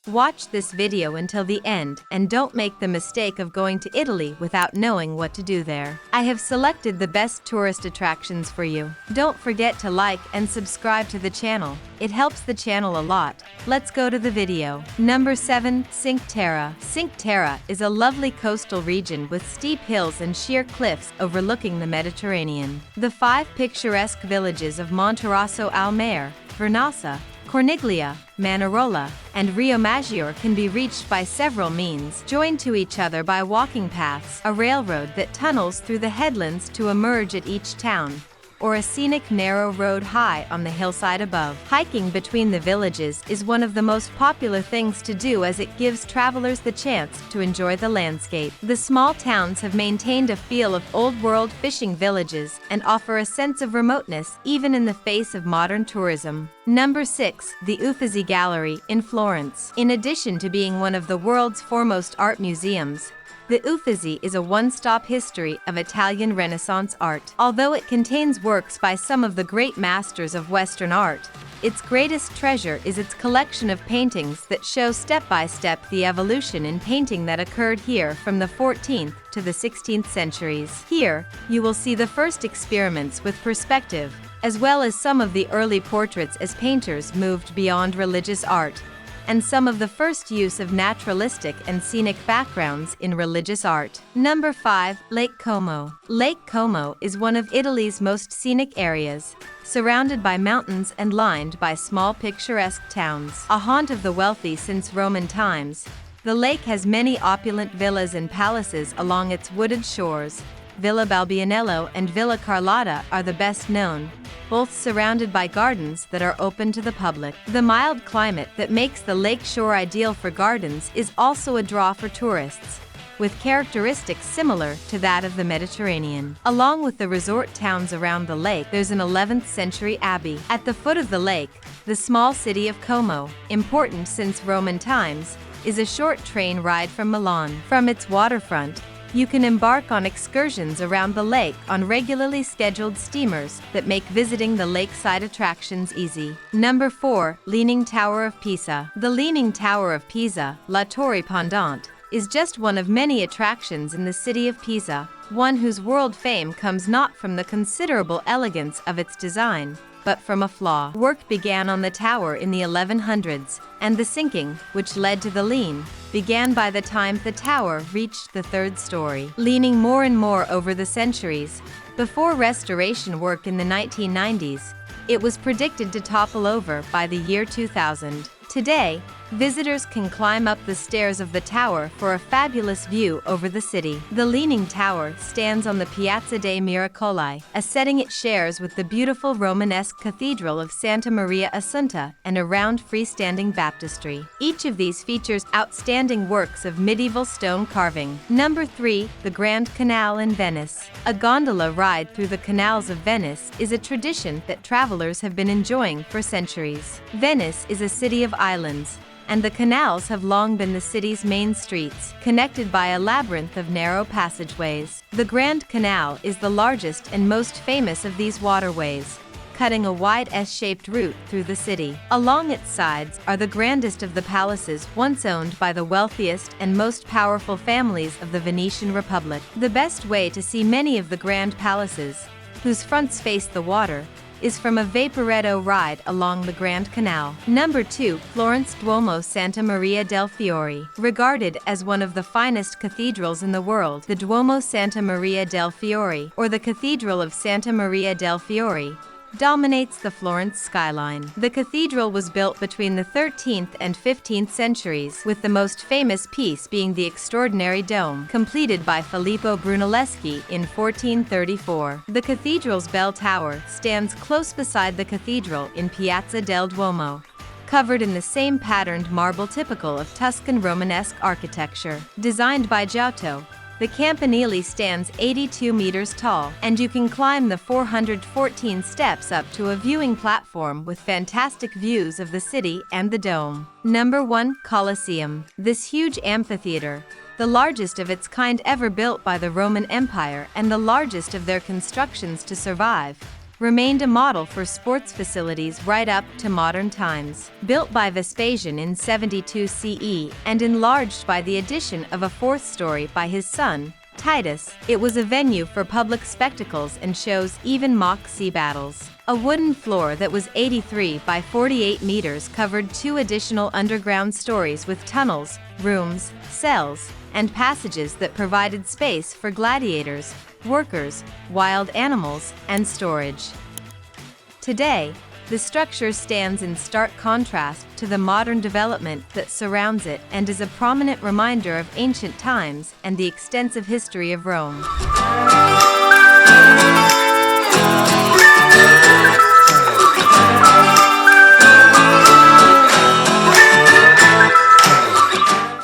Watch this video until the end and don't make the mistake of going to Italy without knowing what to do there. I have selected the best tourist attractions for you. Don't forget to like and subscribe to the channel. It helps the channel a lot. Let's go to the video. Number 7. Cinque Terre. Cinque Terre is a lovely coastal region with steep hills and sheer cliffs overlooking the Mediterranean. The 5 picturesque villages of Monterosso al Mare, Vernazza, Corniglia, Manarola, and Riomaggiore can be reached by several means, joined to each other by walking paths, a railroad that tunnels through the headlands to emerge at each town, or a scenic narrow road high on the hillside above. Hiking between the villages is one of the most popular things to do as it gives travelers the chance to enjoy the landscape. The small towns have maintained a feel of old-world fishing villages and offer a sense of remoteness even in the face of modern tourism. Number 6. The Uffizi Gallery in Florence. In addition to being one of the world's foremost art museums, the Uffizi is a one-stop history of Italian Renaissance art. Although it contains works by some of the great masters of Western art, its greatest treasure is its collection of paintings that show step-by-step the evolution in painting that occurred here from the 14th to the 16th centuries. Here, you will see the first experiments with perspective, as well as some of the early portraits as painters moved beyond religious art, and some of the first use of naturalistic and scenic backgrounds in religious art. Number 5. Lake Como. Lake Como is one of Italy's most scenic areas, surrounded by mountains and lined by small picturesque towns. A haunt of the wealthy since Roman times, the lake has many opulent villas and palaces along its wooded shores. Villa Balbianello and Villa Carlotta are the best known, both surrounded by gardens that are open to the public. The mild climate that makes the lake shore ideal for gardens is also a draw for tourists, with characteristics similar to that of the Mediterranean. Along with the resort towns around the lake, there's an 11th century abbey. At the foot of the lake, the small city of Como, important since Roman times, is a short train ride from Milan. From its waterfront, you can embark on excursions around the lake on regularly scheduled steamers that make visiting the lakeside attractions easy. Number 4. Leaning Tower of Pisa. The Leaning Tower of Pisa, La Torre Pendente, is just one of many attractions in the city of Pisa, one whose world fame comes not from the considerable elegance of its design, but from a flaw. Work began on the tower in the 1100s, and the sinking, which led to the lean, began by the time the tower reached the 3rd story. Leaning more and more over the centuries, before restoration work in the 1990s, it was predicted to topple over by the year 2000. Today, visitors can climb up the stairs of the tower for a fabulous view over the city. The Leaning Tower stands on the Piazza dei Miracoli, a setting it shares with the beautiful Romanesque Cathedral of Santa Maria Assunta and a round freestanding baptistry. Each of these features outstanding works of medieval stone carving. Number 3. The Grand Canal in Venice. A gondola ride through the canals of Venice is a tradition that travelers have been enjoying for centuries. Venice is a city of islands, and the canals have long been the city's main streets, connected by a labyrinth of narrow passageways. The Grand Canal is the largest and most famous of these waterways, cutting a wide S-shaped route through the city. Along its sides are the grandest of the palaces once owned by the wealthiest and most powerful families of the Venetian Republic. The best way to see many of the grand palaces, whose fronts face the water, is from a Vaporetto ride along the Grand Canal. Number 2. Florence Duomo Santa Maria del Fiore. Regarded as one of the finest cathedrals in the world, the Duomo Santa Maria del Fiore, or the Cathedral of Santa Maria del Fiore, dominates the Florence skyline. The cathedral was built between the 13th and 15th centuries, with the most famous piece being the extraordinary dome, completed by Filippo Brunelleschi in 1434. The cathedral's bell tower stands close beside the cathedral in Piazza del Duomo, covered in the same patterned marble typical of Tuscan Romanesque architecture. Designed by Giotto, the campanile stands 82 meters tall, and you can climb the 414 steps up to a viewing platform with fantastic views of the city and the dome. Number 1. Colosseum. This huge amphitheater, the largest of its kind ever built by the Roman Empire and the largest of their constructions to survive, remained a model for sports facilities right up to modern times. Built by Vespasian in 72 CE and enlarged by the addition of a fourth story by his son, Titus, it was a venue for public spectacles and shows, even mock sea battles. A wooden floor that was 83 by 48 meters covered 2 additional underground stories with tunnels, rooms, cells, and passages that provided space for gladiators, workers, wild animals, and storage. Today, the structure stands in stark contrast to the modern development that surrounds it and is a prominent reminder of ancient times and the extensive history of Rome.